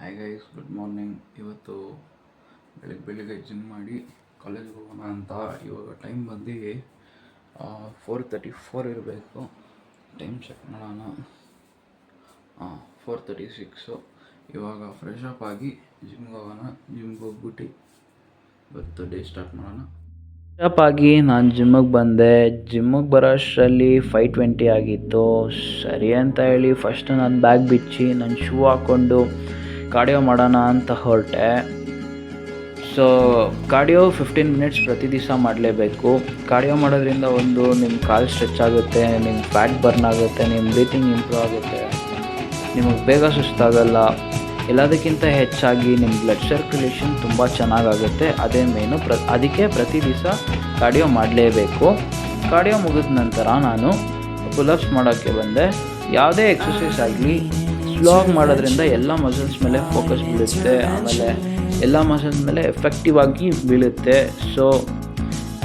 Hi guys, good morning. ಇವತ್ತು ಬೆಳಿಗ್ಗೆ gym ಮಾಡಿ ಕಾಲೇಜ್ಗೆ ಹೋಗೋಣ ಅಂತ. ಇವಾಗ ಟೈಮ್ ಬಂದು 4:34 ಇರಬೇಕು. ಟೈಮ್ ಚೆಕ್ ಮಾಡೋಣ. 4:36. ಇವಾಗ ಫ್ರೆಶ್ ಅಪ್ ಆಗಿ ಜಿಮ್ಗೆ ಹೋಗೋಣ. ಜಿಮ್ಗೆ ಹೋಗ್ಬಿಟ್ಟು ಇವತ್ತು ಡೇ ಸ್ಟಾರ್ಟ್ ಮಾಡೋಣ. ಫ್ರೆಶ್ ಅಪ್ ಆಗಿ ನಾನು ಜಿಮ್ಮಿಗೆ ಬಂದೆ. ಜಿಮ್ಮಿಗೆ ಬರೋ ಅಷ್ಟರಲ್ಲಿ 5:20 ಆಗಿತ್ತು. ಸರಿ ಅಂತ ಹೇಳಿ ಫಸ್ಟ್ ನಾನು ಬ್ಯಾಗ್ ಬಿಚ್ಚಿ ನನ್ನ ಶೂ ಹಾಕ್ಕೊಂಡು ಕಾರ್ಡಿಯೋ ಮಾಡೋಣ ಅಂತ ಹೊರಟೆ. ಸೊ ಕಾರ್ಡಿಯೋ 15 ಮಿನಿಟ್ಸ್ ಪ್ರತಿ ದಿವಸ ಮಾಡಲೇಬೇಕು. ಕಾರ್ಡಿಯೋ ಮಾಡೋದ್ರಿಂದ ಒಂದು ನಿಮ್ಮ ಕಾಲು ಸ್ಟ್ರೆಚ್ ಆಗುತ್ತೆ, ನಿಮ್ಮ ಫ್ಯಾಟ್ ಬರ್ನ್ ಆಗುತ್ತೆ, ನಿಮ್ಮ ಬ್ರೀತಿಂಗ್ ಇಂಪ್ರೂವ್ ಆಗುತ್ತೆ, ನಿಮಗೆ ಬೇಗ ಸುಸ್ತಾಗಲ್ಲ. ಎಲ್ಲದಕ್ಕಿಂತ ಹೆಚ್ಚಾಗಿ ನಿಮ್ಮ ಬ್ಲಡ್ ಸರ್ಕ್ಯುಲೇಷನ್ ತುಂಬ ಚೆನ್ನಾಗಾಗುತ್ತೆ. ಅದೇ ಮೇನು. ಅದಕ್ಕೆ ಪ್ರತಿ ದಿವಸ ಕಾರ್ಡಿಯೋ ಮಾಡಲೇಬೇಕು. ಕಾರ್ಡಿಯೋ ಮುಗಿದ ನಂತರ ನಾನು ಪುಲಪ್ಸ್ ಮಾಡೋಕ್ಕೆ ಬಂದೆ. ಯಾವುದೇ ಎಕ್ಸಸೈಸ್ ಆಗಲಿ ಸ್ಲೋ ಆಗಿ ಮಾಡೋದ್ರಿಂದ ಎಲ್ಲ ಮಸಲ್ಸ್ ಮೇಲೆ ಫೋಕಸ್ ಬೀಳುತ್ತೆ, ಆಮೇಲೆ ಎಲ್ಲ ಮಸಲ್ಸ್ ಮೇಲೆ ಎಫೆಕ್ಟಿವ್ ಆಗಿ ಬೀಳುತ್ತೆ. ಸೊ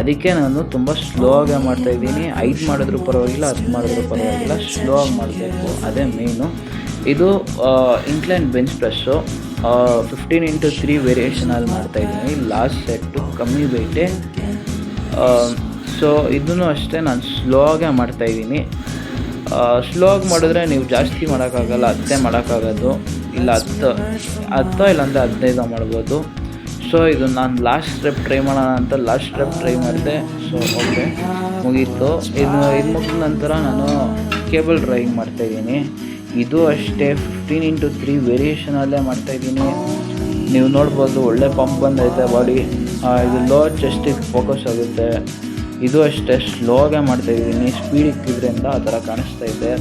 ಅದಕ್ಕೆ ನಾನು ತುಂಬ ಸ್ಲೋ ಆಗೇ ಮಾಡ್ತಾಯಿದ್ದೀನಿ. 5 ಮಾಡಿದ್ರೂ ಪರವಾಗಿಲ್ಲ, 10 ಮಾಡಿದ್ರೂ ಪರವಾಗಿಲ್ಲ, ಸ್ಲೋ ಆಗಿ ಮಾಡಬೇಕು. ಅದೇ ಮೇನು. ಇದು ಇನ್ಕ್ಲೈನ್ ಬೆಂಚ್ ಪ್ರೆಸ್ಸು 15x3 ವೇರಿಯೇಷನಲ್ಲಿ ಮಾಡ್ತಾಯಿದ್ದೀನಿ. ಲಾಸ್ಟ್ ಸೆಟ್ಟು ಕಮ್ಮಿ ವೆಯ್ಟೆ. ಸೊ ಇದನ್ನು ಅಷ್ಟೇ ನಾನು ಸ್ಲೋ ಆಗೇ ಮಾಡ್ತಾಯಿದ್ದೀನಿ. ಸ್ಲೋ ಆಗಿ ಮಾಡಿದ್ರೆ ನೀವು ಜಾಸ್ತಿ ಮಾಡೋಕ್ಕಾಗಲ್ಲ, 10 ಮಾಡೋಕ್ಕಾಗೋದು. ಇಲ್ಲ 10 ಇಲ್ಲಾಂದರೆ 15 ಮಾಡ್ಬೋದು. ಸೊ ಇದು ನಾನು ಲಾಸ್ಟ್ ಸ್ಟೆಪ್ ಟ್ರೈ ಮಾಡೋಣ ಅಂತ ಲಾಸ್ಟ್ ಸ್ಟೆಪ್ ಟ್ರೈ ಮಾಡಿದೆ. ಸೊ ಓಕೆ, ಮುಗೀತು. ಇದು ಮುಗಿದ ನಂತರ ನಾನು ಕೇಬಲ್ ಡ್ರೈವಿಂಗ್ ಮಾಡ್ತಾಯಿದ್ದೀನಿ. ಇದು ಅಷ್ಟೇ 15x3 ವೇರಿಯೇಷನಲ್ಲೇ ಮಾಡ್ತಾಯಿದ್ದೀನಿ. ನೀವು ನೋಡ್ಬೋದು, ಒಳ್ಳೆ ಪಂಪ್ ಬಂದೈತೆ ಬಾಡಿ. ಇದು ಲೋ ಚೆಸ್ಟಿಗೆ ಫೋಕಸ್ ಆಗುತ್ತೆ. ಇದು ಅಷ್ಟೇ ಸ್ಲೋ ಆಗೇ ಮಾಡ್ತಾಯಿದ್ದೀನಿ. ಸ್ಪೀಡ್ ಇಕ್ಕಿದ್ರಿಂದ ಆ ಥರ ಕಾಣಿಸ್ತಾ ಇದೆ.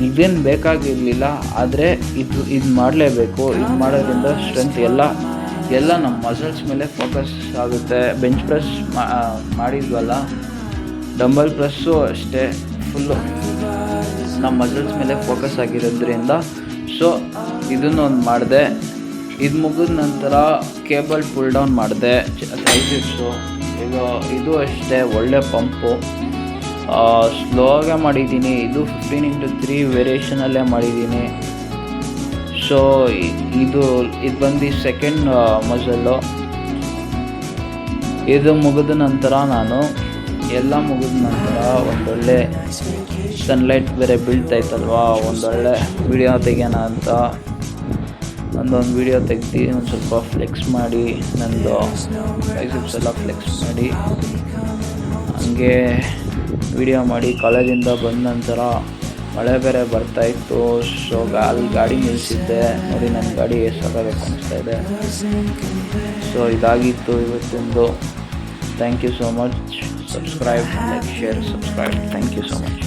ಇದೇನು ಬೇಕಾಗಿರಲಿಲ್ಲ, ಆದರೆ ಇದು ಮಾಡಲೇಬೇಕು. ಇದು ಮಾಡೋದ್ರಿಂದ ಸ್ಟ್ರೆಂತ್ ಎಲ್ಲ ನಮ್ಮ ಮಸಲ್ಸ್ ಮೇಲೆ ಫೋಕಸ್ ಆಗುತ್ತೆ. ಬೆಂಚ್ ಪ್ರೆಸ್ ಮಾಡಿದ್ವಲ್ಲ, ಡಂಬಲ್ ಪ್ರೆಸ್ಸು ಅಷ್ಟೇ ಫುಲ್ಲು ನಮ್ಮ ಮಸಲ್ಸ್ ಮೇಲೆ ಫೋಕಸ್ ಆಗಿರೋದ್ರಿಂದ. ಸೊ ಇದನ್ನು ಒಂದು ಮಾಡಿದೆ. ಇದು ಮುಗಿದ ನಂತರ ಕೇಬಲ್ ಪುಲ್ ಡೌನ್ ಮಾಡಿದೆ, ಟ್ರೈಸೆಪ್ಸು. ಇದು ಅಷ್ಟೇ ಒಳ್ಳೆ ಪಂಪು. ಸ್ಲೋ ಆಗೇ ಮಾಡಿದ್ದೀನಿ. ಇದು 15x3 ವೇರಿಯೇಷನಲ್ಲೇ ಮಾಡಿದ್ದೀನಿ. ಸೊ ಇದು ಬಂದು ಸೆಕೆಂಡ್ ಮಸಲ್ಲು. ಇದು ಮುಗಿದ ನಂತರ ಎಲ್ಲ ಮುಗಿದ ನಂತರ ಒಂದೊಳ್ಳೆ ಸನ್ಲೈಟ್ ಬೇರೆ ಬೀಳ್ತಾಯಿತ್ತಲ್ವ, ಒಂದೊಳ್ಳೆ ವಿಡಿಯೋ ತೆಗೆಯೋಣ ಅಂತ ಒಂದೊಂದು ವಿಡಿಯೋ ತೆಗ್ದು ಒಂದು ಸ್ವಲ್ಪ ಫ್ಲೆಕ್ಸ್ ಮಾಡಿ, ನಂದು ಬೈಸೆಪ್ಸ್ ಎಲ್ಲ ಫ್ಲೆಕ್ಸ್ ಮಾಡಿ ಹಂಗೆ ವಿಡಿಯೋ ಮಾಡಿ ಕಾಲೇಜಿಂದ ಬಂದ ನಂತರ ಮಳೆ ಬೇರೆ ಬರ್ತಾಯಿತ್ತು. ಸೊ ಅಲ್ಲಿ ಗಾಡಿ ನಿಲ್ಲಿಸಿದ್ದೆ. ನೋಡಿ, ನನ್ನ ಗಾಡಿ ಸಾಕಾಗಬೇಕು ಅನಿಸ್ತಾ ಇದೆ. ಸೊ ಇದಾಗಿತ್ತು ಇವತ್ತಿಂದು. Thank you so much. Subscribe, like, share, subscribe. Thank you so much.